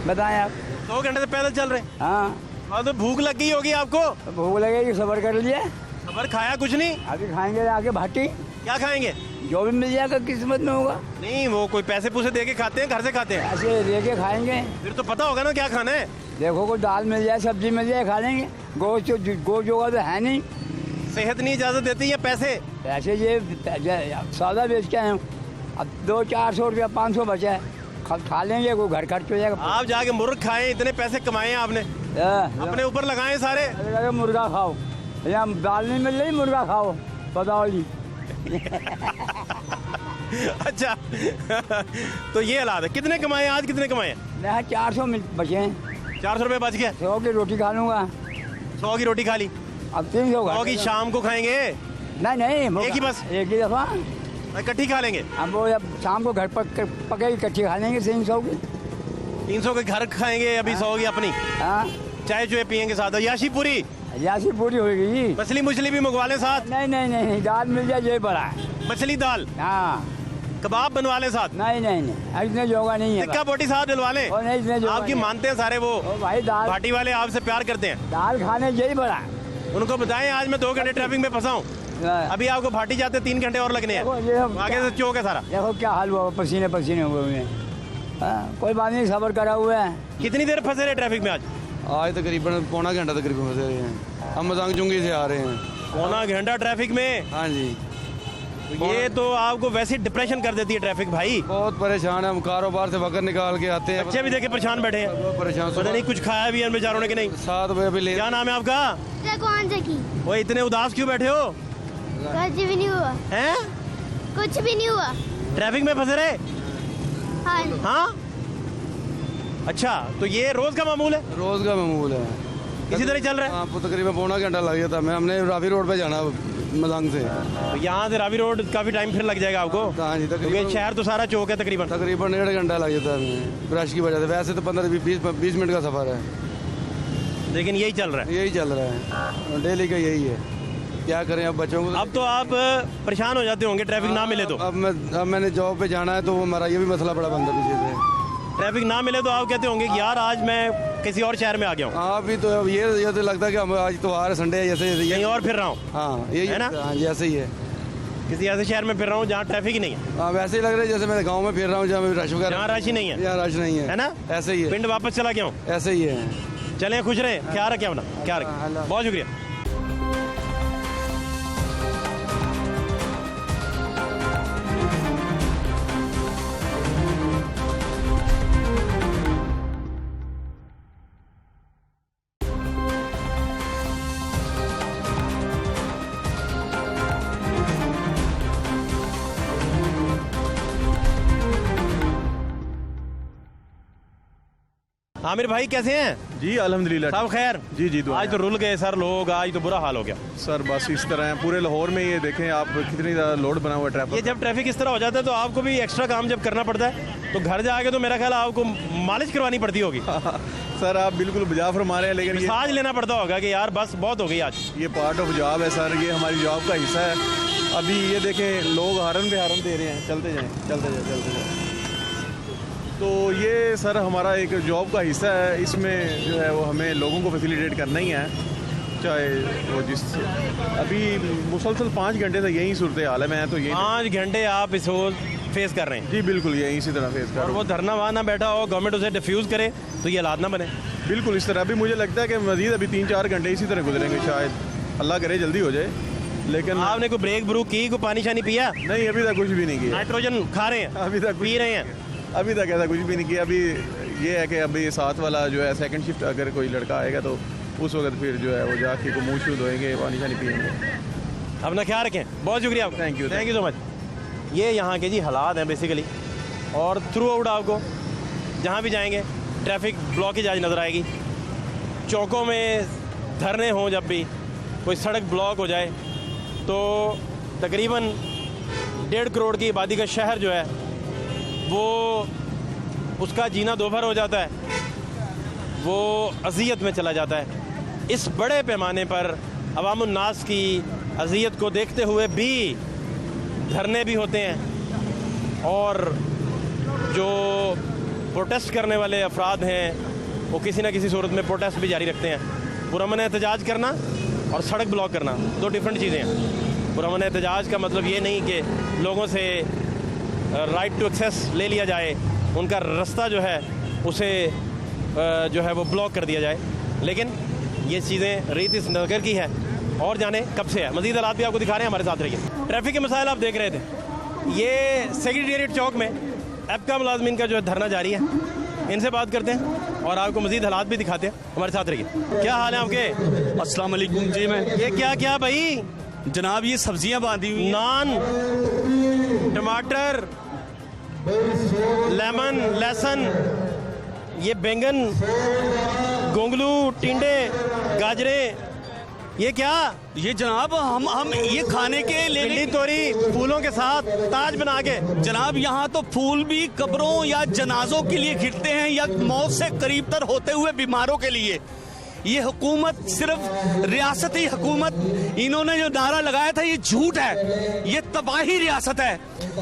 बताएं आप। 2 घंटे से पैदल चल रहे हैं? हाँ, और तो भूख लग गई होगी आपको? तो भूख लगेगी, सबर कर लीजिए, खबर खाया कुछ नहीं? अभी खाएंगे आके भाटी, क्या खाएंगे? जो भी मिल जाएगा किस्मत में होगा। नहीं, वो कोई पैसे पूसे दे के खाते हैं, घर से खाते हैं? ऐसे लेके खाएंगे, फिर तो पता होगा ना क्या खाना है। देखो कोई दाल मिल जाए, सब्जी मिल जाए, खा लेंगे। गोश्त होगा तो है नहीं, सेहत नहीं इजाजत देती, या पैसे? ऐसे ये सौदा बेच के आए हूँ, अब 200-400 रुपया 500 बचा है, खा लेंगे, कोई घर खर्च हो जाएगा। आप जाके मुर्ग खाएं, इतने पैसे कमाए हैं आपने, अपने ऊपर लगाए सारे। मुर्गा खाओ, यहाँ दाल नहीं मिल रही, मुर्गा खाओ, बताओ जी। अच्छा तो ये हालात है। कितने कमाए आज, कितने कमाए? मैं 400 बचे हैं। 400 रुपये बच गए। 100 की रोटी खा लूँगा। 100 की रोटी खा ली, अब 300 100 की शाम को खाएंगे। नहीं एक ही बस? एक ही दफ़ा। इकट्ठी खा लेंगे। अब वो जब शाम को घर पके इकट्ठी खा लेंगे 300 की। 300 के घर खाएंगे, अभी 100 की अपनी। हाँ, चाय चुए पियेंगे साथ, याशी पूरी। यासी पूरी होगी। मछली मुछली भी मंगवा लें साथ। नहीं, दाल मिल जाए ये बड़ा है। मछली दाल, हाँ, कबाब बनवा लें साथ। नहीं, इतने जोगा नहीं है। टिक्का बोटी साथ डलवा लें। नहीं, इतने जोगा आपकी नहीं। मानते हैं सारे वो ओ भाई दाल भाटी वाले, आपसे प्यार करते हैं। दाल खाने यही बड़ा है। उनको बताएं आज मैं 2 घंटे ट्रैफिक में फंसा हूँ, अभी आपको भाटी जाते 3 घंटे और लगने देखो, हैं। ये आगे से चौक है सारा। देखो क्या हाल हुआ, पसीने हुए हुए हैं। हाँ, कोई बात नहीं, सब्र करा हुआ है। कितनी देर फंसे रहे ट्रैफिक में आज? आज तकरीबन पौना घंटा तकरीबन फंसे रहे हैं। हम मजांग चुंगी से आ रहे हैं। पौना घंटा ट्रैफिक में? हाँ जी, ये तो आपको वैसे डिप्रेशन कर देती है ट्रैफिक भाई। बहुत परेशान है हम, कारोबार से वक्त निकाल के आते हैं। बच्चे भी देखे परेशान बैठे हैं, बहुत परेशान। पता नहीं कुछ खाया भी है इन बेचारों ने कि नहीं। 7 बजे अभी ले। क्या नाम है आपका? कौन सा की? वो इतने उदास क्यों बैठे हो? कुछ भी नहीं हुआ। हैं? कुछ भी नहीं हुआ। ट्रैफिक में फंसे रहे? हाँ। हाँ, अच्छा तो ये रोज का मामूल है? रोज का मामूल है, इसी तरह चल रहा है? हाँ, तकरीबन पौना घंटा लग जाता है। हमने रावी रोड पे जाना मजांग से। तो यहाँ से रावी रोड काफी टाइम फिर लग जाएगा आपको? हाँ जी, क्योंकि शहर तो सारा चौक है तकरीबन। 1.5 घंटा लग जाता है हमें रश की वजह से। वैसे तो 15-20 मिनट का सफर है, लेकिन यही चल रहा है। यही चल रहा है, डेली का यही है। क्या करें अब बच्चों को। अब तो आप परेशान हो जाते होंगे ट्रैफिक ना मिले तो? अब मैंने जॉब पे जाना है, तो हमारा ये भी मसला बड़ा बंद है पीछे से। ट्रैफिक ना मिले तो आप कहते होंगे कि यार आज मैं किसी और शहर में आ गया हूँ। हाँ, अभी तो अब ये तो लगता है कि हम आज तो आ रहे संडे है, जैसे कहीं और फिर रहा हूँ। हाँ, यही है ना? हाँ जी, ऐसे ही है। किसी ऐसे शहर में फिर रहा हूँ जहाँ ट्रैफिक ही नहीं है। हाँ, वैसे ही लग रहा है जैसे मैं गांव में फिर रहा हूँ, जहाँ रश वगैरह। जहाँ रश ही नहीं है। यहाँ रश नहीं है ना? ऐसे ही है। पिंड वापस चला गया हूँ। ऐसे ही है। चलें, खुश रहें, ख्याल रखें अपना, ख्याल रखें। बहुत शुक्रिया। आमिर भाई कैसे हैं? जी अल्हम्दुलिल्लाह। सब खैर? जी दुआ। आज तो रुल गए सर लोग, आज तो बुरा हाल हो गया सर। बस इस तरह है पूरे लाहौर में। ये देखें आप कितनी ज़्यादा लोड बना हुआ है ट्रैफिक। ये जब ट्रैफिक इस तरह हो जाता है तो आपको भी एक्स्ट्रा काम जब करना पड़ता है तो घर जाके तो मेरा ख्याल आपको मालिश करवानी पड़ती होगी। सर आप बिल्कुल बजा फरमा रहे हैं, लेकिन मसाज लेना पड़ता होगा कि यार बस बहुत हो गई आज। ये पार्ट ऑफ जॉब है सर, ये हमारी जॉब का हिस्सा है। अभी ये देखें लोग हारन पे हारन दे रहे हैं, चलते जाएँ। तो ये सर हमारा एक जॉब का हिस्सा है, इसमें जो है वो हमें लोगों को फैसिलिटेट करना ही है। चाहे वो जिस अभी मुसलसल 5 घंटे से यही सूरत हाल है। मैं तो ये 5 घंटे आप इस फेस कर रहे हैं? जी बिल्कुल, यही इसी तरह फेस कर रहे हैं। और वो धरना वहाँ ना बैठा हो, गवर्नमेंट उसे डिफ्यूज़ करे तो ये हालात ना बने। बिल्कुल इस तरह। अभी मुझे लगता है कि मजीद अभी 3-4 घंटे इसी तरह गुजरेंगे, शायद अल्लाह करे जल्दी हो जाए। लेकिन आपने कोई ब्रेक ब्रूक की, कोई पानी शानी पिया? नहीं, अभी तक कुछ भी नहीं किया। नाइट्रोजन खा रहे हैं? अभी तक पी रहे हैं? अभी तक ऐसा कुछ भी नहीं किया। अभी ये है कि अभी साथ वाला जो है सेकंड शिफ्ट अगर कोई लड़का आएगा तो उस वक्त फिर जो है वो जाके को मुँह छू धोएंगे, पानी शानी पिएंगे। अपना ख्याल रखें। बहुत शुक्रिया आपका। Thank you so much. ये यहाँ के जी हालात हैं बेसिकली, और थ्रू आउट आपको जहाँ भी जाएंगे ट्रैफिक ब्लॉकेज आज नज़र आएगी। चौकों में धरने हों, जब भी कोई सड़क ब्लॉक हो जाए तो तकरीबन 1.5 करोड़ की आबादी का शहर जो है वो उसका जीना दोभर हो जाता है, वो अज़ियत में चला जाता है। इस बड़े पैमाने पर अवामुन्नास की अज़ियत को देखते हुए भी धरने भी होते हैं, और जो प्रोटेस्ट करने वाले अफराद हैं वो किसी न किसी सूरत में प्रोटेस्ट भी जारी रखते हैं। पुरअमन एहतजाज करना और सड़क ब्लॉक करना 2 डिफरेंट चीज़ें हैं। पुरअमन एहतजाज का मतलब ये नहीं कि लोगों से राइट टू एक्सेस ले लिया जाए, उनका रास्ता जो है उसे जो है वो ब्लॉक कर दिया जाए, लेकिन ये चीज़ें रीत इस नगर की है और जाने कब से है। मज़ीद हालात भी आपको दिखा रहे हैं, हमारे साथ रहिए। ट्रैफिक के मसाइल आप देख रहे थे, ये सेक्रेटेरिएट चौक में एप्का मुलाजमीन का जो है धरना जारी है। इनसे बात करते हैं और आपको मज़ीद हालात भी दिखाते हैं, हमारे साथ रहिए। क्या हाल है आपके? अस्सलाम वालेकुम जी। मैं ये क्या भाई जनाब ये सब्जियां बांधी हुई हैं। नान, टमाटर, लेमन, लहसुन, ये बैंगन, गोंगलू, टिंडे, गाजरें, ये क्या? ये जनाब हम ये खाने के भिंडी तोरी फूलों के साथ ताज बना के। जनाब यहाँ तो फूल भी कब्रों या जनाजों के लिए खिलते हैं या मौत से करीब तर होते हुए बीमारों के लिए। ये हुकूमत सिर्फ रियासती हुकूमत, इन्होंने जो नारा लगाया था ये झूठ है, ये तबाही रियासत है,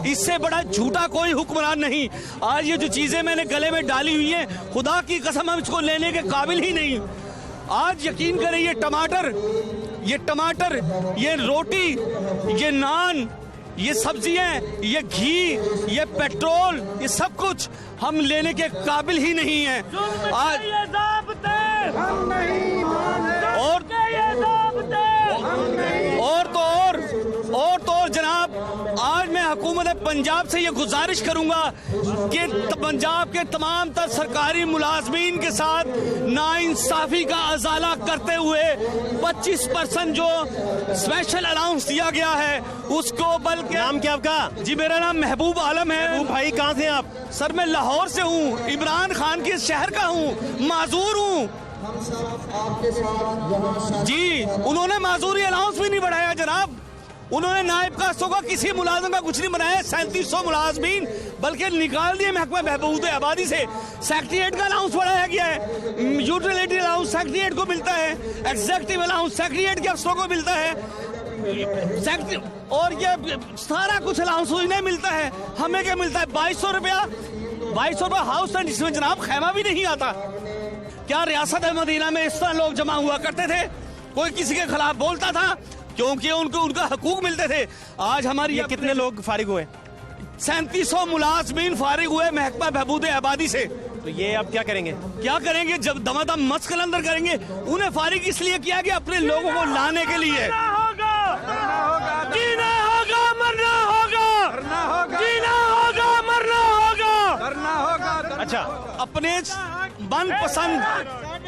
इससे बड़ा झूठा कोई हुक्मरान नहीं। आज ये जो चीजें मैंने गले में डाली हुई हैं, खुदा की कसम हम इसको लेने के काबिल ही नहीं। आज यकीन करें ये टमाटर, ये रोटी, ये नान, ये सब्जियां, ये घी, ये पेट्रोल, ये सब कुछ हम लेने के काबिल ही नहीं हैं। आज और तो और जनाब, आज मैं हुकूमत पंजाब से ये गुजारिश करूंगा कि पंजाब के तमाम तर सरकारी मुलाजमीन के साथ नाइंसाफी का अजाला करते हुए 25% जो स्पेशल अलाउंस दिया गया है उसको, बल्कि नाम क्या आपका? जी मेरा नाम महबूब आलम है। महबूब भाई कहाँ से हैं आप? सर मैं लाहौर से हूँ, इमरान खान के शहर का हूँ, माजूर हूँ जी। उन्होंने माजूरी अलाउंस भी नहीं बढ़ाया जनाब, उन्होंने नायब कास्तों का किसी मुलाजिम का कुछ नहीं बनाया। 3700 मुलाजमीन बल्कि निकाल दिए महकमा बहबूद आबादी से। सेक्रेटरीट का अलाउंस बढ़ाया गया है, यूटिलिटी अलाउंस सेक्रेटरीट को मिलता है, एग्जीक्यूटिव अलाउंस सेक्रेटरीट के अफसरों को मिलता है, और ये सारा कुछ अलाउंस उन्हें मिलता है। हमें क्या मिलता है? 2200 रुपया हाउस रेंट, जिसमें जनाब खैमा भी नहीं आता। क्या रियासत मदीना में इस तरह लोग जमा हुआ करते थे? कोई किसी के खिलाफ बोलता था क्योंकि उनको उनका हकूक मिलते थे। आज हमारी कितने लोग फारिग हुए? 3700 मुलाजमीन फारिग हुए महकमा बहबूद आबादी से। तो ये अब क्या करेंगे? जब दमादम मस्कल अंदर करेंगे। उन्हें फारिग इसलिए किया कि अपने लोगों को लाने के लिए। जीना होगा, मरना होगा, जीना होगा, मरना होगा। अच्छा, अपने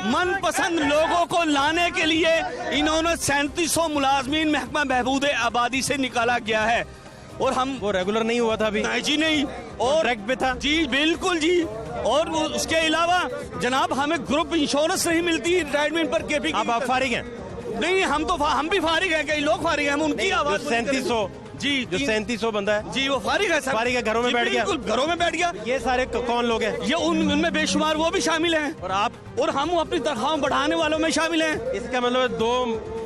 मनपसंद लोगों को लाने के लिए इन्होंने 3700 मुलाजमीन महकमा बहबूद आबादी से निकाला गया है। और हम वो रेगुलर नहीं हुआ था अभी? नहीं जी नहीं, और ट्रैक पे था जी, बिल्कुल जी। और उसके अलावा जनाब हमें ग्रुप इंश्योरेंस नहीं मिलती रिटायरमेंट पर केपी। अब आप फारिग हैं? नहीं, हम भी फारिग हैं, कई लोग फारिग हैं, हम उनकी आवाज। 3700 जी, जो 3700 बंदा है जी, वो फारिग है सर। फारिग है, घरों में बैठ गया? बिल्कुल घरों में बैठ गया। ये सारे कौन लोग हैं? ये उनमें बेशुमार वो भी शामिल हैं। और आप और हम अपनी तनख्वाह बढ़ाने वालों में शामिल हैं। इसका मतलब 2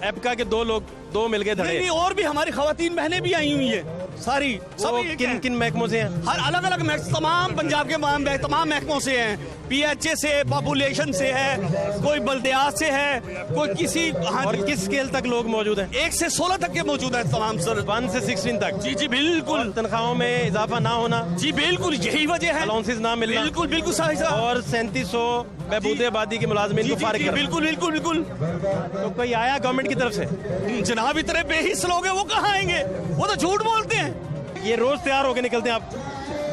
एपका के 2 लोग 2 मिलके धड़े। नहीं, और भी हमारी खवातीन बहनें भी आई हुई है सारी। सब किन महकमों से हैं? हर अलग अलग तमाम पंजाब के तमाम महकमों से हैं। PHA से, पॉपुलेशन से है, कोई बल्दियात से है, कोई किसी। और किस स्केल तक लोग मौजूद हैं? 1 से 16 तक के मौजूद है तमाम सर। 1 से 16 तक? जी जी बिल्कुल। तनख्वाहों में इजाफा ना होना? जी बिल्कुल, यही वजह है। अलाउंसेस ना मिलना? बिल्कुल बिल्कुल सही सर। और 3700 बहबूद आबादी के मुलाजमीन को फारिग करना? बिल्कुल बिल्कुल बिल्कुल। तो कोई आया गवर्नमेंट की तरफ से? जनाब इतने बेहिस लोग हैं, वो कहाँ आएंगे? वो तो झूठ बोलते हैं। ये रोज तैयार होके निकलते हैं आप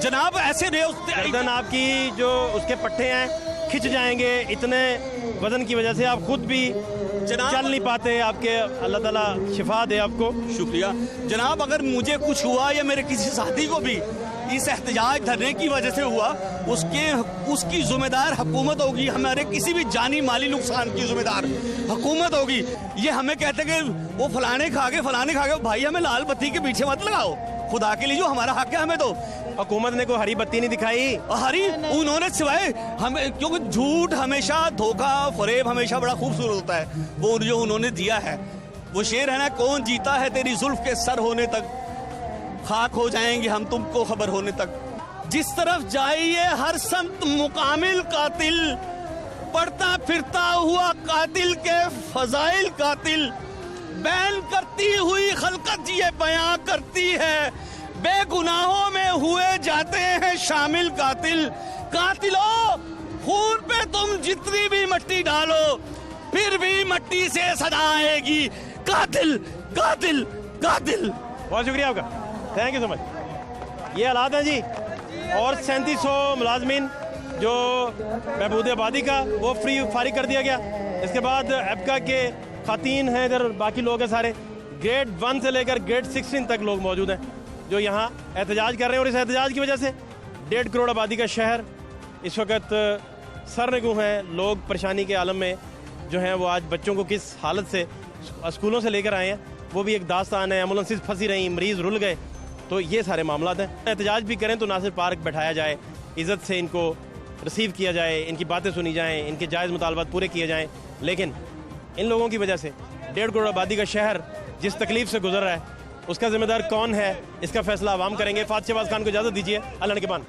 जनाब? ऐसे गर्दन आपकी जो उसके पट्टे हैं खिंच जाएंगे इतने वजन की वजह से, आप खुद भी चल नहीं पाते। आपके अल्लाह ताला शिफा दे आपको। शुक्रिया जनाब। अगर मुझे कुछ हुआ या मेरे किसी साथी को भी इस एहतजाज धरने की वजह से हुआ, उसकी जिम्मेदार हुकूमत होगी। हमारे किसी भी जानी माली नुकसान की जिम्मेदार हुकूमत होगी। ये हमें कहते कि वो फलाने खा गए, भाई हमें लाल बत्ती के पीछे मत लगाओ, खुदा के लिए जो हमारा हक है हमें दो। हुकूमत ने कोई हरी बत्ती नहीं दिखाई। उन्होंने सिवाय हमें, क्योंकि झूठ हमेशा, धोखा फरेब हमेशा बड़ा खूबसूरत होता है। वो जो उन्होंने दिया है, वो शेर है ना, कौन जीता है तेरी जुल्फ के सर होने तक, खाक हो जाएंगे हम तुमको खबर होने तक। जिस तरफ जाइए हर समत मुकामिल कातिल, पढ़ता फिरता हुआ कातिल के फजाइल कातिल, बैन करती हुई खलकत ये बयां करती है, बेगुनाहों में हुए जाते हैं शामिल कातिल। कातिलों, खून पे तुम जितनी भी मिट्टी डालो फिर भी मिट्टी से सदा आएगी। कातिल कातिल कातिल। बहुत शुक्रिया आपका, थैंक यू सो मच। ये हालात हैं जी। और 3700 मुलाजमीन जो बहबूद आबादी का, वो फारिग कर दिया गया। इसके बाद एपका के खातीन हैं इधर, बाकी लोग हैं सारे, ग्रेड 1 से लेकर ग्रेड 16 तक लोग मौजूद हैं जो यहाँ एहतजाज कर रहे हैं और इस एहतजाज की वजह से 1.5 करोड़ आबादी का शहर इस वक्त सरनगू हैं। लोग परेशानी के आलम में जो हैं वो आज बच्चों को किस हालत से स्कूलों से लेकर आए हैं वो भी एक दास्तान है। एम्बुलेंसेस फंसी रहीं, मरीज़ रुल गए, तो ये सारे मामला हैं। एहतजाज भी करें तो नासिर पार्क बैठाया जाए, इज़्ज़त से इनको रिसीव किया जाए, इनकी बातें सुनी जाएँ, इनके जायज़ मुतालबात पूरे किए जाएँ। लेकिन इन लोगों की वजह से 1.5 करोड़ आबादी का शहर जिस तकलीफ से गुजर रहा है उसका जिम्मेदार कौन है, इसका फैसला आवाम करेंगे। फात शहबाज खान को इजाज़त दीजिए। अल्लाह ने के बाद।